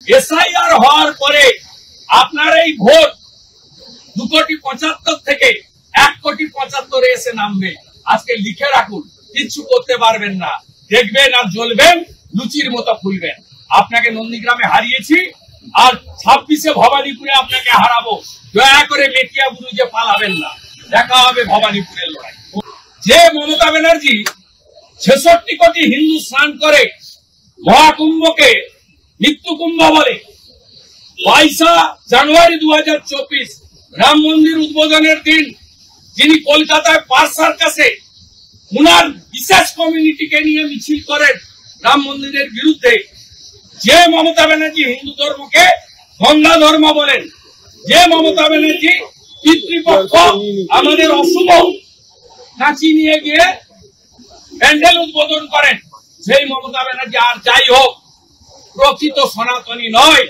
SIR হওয়ার পরে আপনার এই ভোট 2,75,00,000 থেকে 1,75,00,000 এসে নামবে। আজকে লিখে রাখুন, কিচ্ছু করতে পারবেন না, দেখবেন আর জ্বলবেন, লুচির মতো ফুলবেন। আপনাকে নন্দীগ্রামে হারিয়েছি, আর 26-এ ভবানীপুরে আপনাকে হারাবো। দয়া করে মেটিয়া বুরুজে পালাবেন না, দেখা হবে ভবানীপুরের লড়াই। যে মমতা ব্যানার্জি 66 কোটি হিন্দু স্নান করে মহাকুম্ভকে মৃত্যু কুম্ভ বলে, 22 জানুয়ারি 2024 রাম মন্দির উদ্বোধনের দিন যিনি কলকাতায় পার্ক সার্কাসে উনার বিশেষ কমিউনিটিকে নিয়ে মিছিল করেন রাম মন্দিরের বিরুদ্ধে, যে মমতা ব্যানার্জি হিন্দু ধর্মকে গঙ্গা ধর্ম বলেন, যে মমতা ব্যানার্জি পিতৃপক্ষ আমাদের অশুভ নাচি নিয়ে গিয়ে প্যান্ডেল উদ্বোধন করেন, সেই মমতা ব্যানার্জি আর যাই হোক প্রকৃত সনাতনী নয়।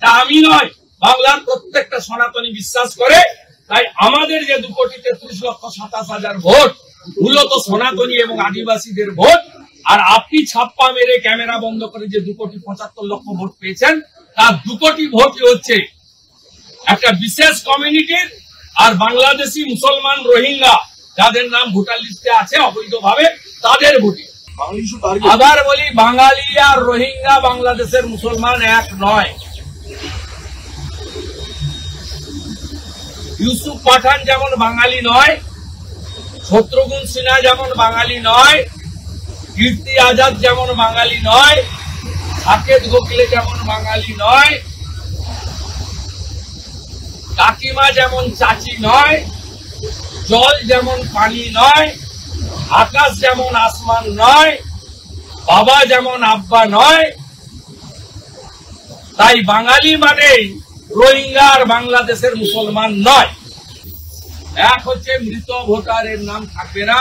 তা আমি নয়, বাংলার প্রত্যেকটা সনাতনী বিশ্বাস করে। তাই আমাদের যে 2,33,27,000 ভোট মূলত সনাতনী এবং আদিবাসীদের ভোট, আর আপনি ছাপ্পা মেরে ক্যামেরা বন্ধ করে যে 2,75,00,000 ভোট পেয়েছেন, তার 2 কোটি ভোটই হচ্ছে একটা বিশেষ কমিউনিটির আর বাংলাদেশি মুসলমান রোহিঙ্গা যাদের নাম ভোটার লিস্টে আছে অবৈধভাবে, তাদের ভোটে। আবার বলি, বাঙালি আর রোহিঙ্গা বাংলাদেশের মুসলমান এক নয়। ইউসুফ পাঠান যেমন বাঙালি নয়, শত্রুঘ্ন সিনহা যেমন বাঙালি নয়, কীর্তি আজাদ যেমন বাঙালি নয়, সাকেত গোখলে যেমন বাঙালি নয়, কাকিমা যেমন চাচি নয়, জল যেমন পানি নয়, আকাশ যেমন আসমান নয়, বাবা যেমন আব্বা নয়। তাই বাঙালি মানে রোহিঙ্গা আর বাংলাদেশের মুসলমান নয়। এক হচ্ছে মৃত ভোটারের নাম থাকবে না,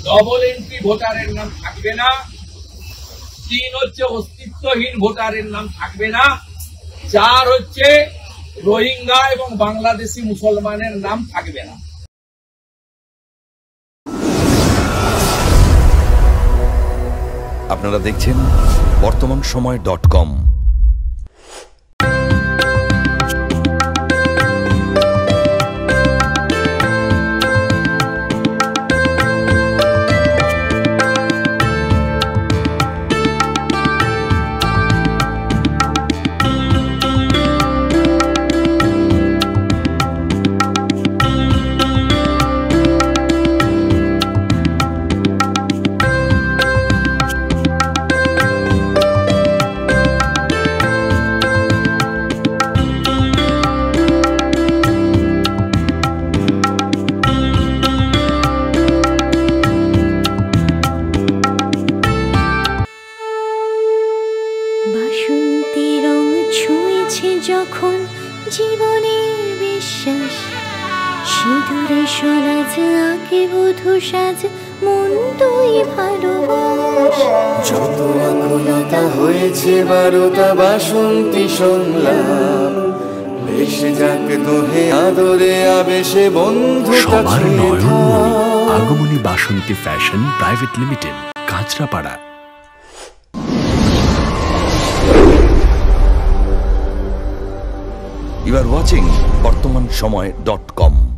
ডবল এন্ট্রি ভোটারের নাম থাকবে না, 3 হচ্ছে অস্তিত্বহীন ভোটারের নাম থাকবে না, 4 হচ্ছে রোহিঙ্গা এবং বাংলাদেশি মুসলমানের নাম থাকবে না। আপনারা দেখছেন বর্তমানসময়.com। বাসন্তী রং ছুঁয়েছে যখন জীবনের বিশ্বাস, সিঁদুরে সরাজ আঁকে বধূ সাজ, মন তুই ভালোবাস। যত আকুলতা হয়েছে 12টা বাসন্তী সংলাপ, ভেসে যাক দোহে আদরে আবেশে বন্ধুতা ছুঁয়ে থাক। Agamani Basanti fashion private limited, Kanchrapara. You are watching বর্তমানসময়.com।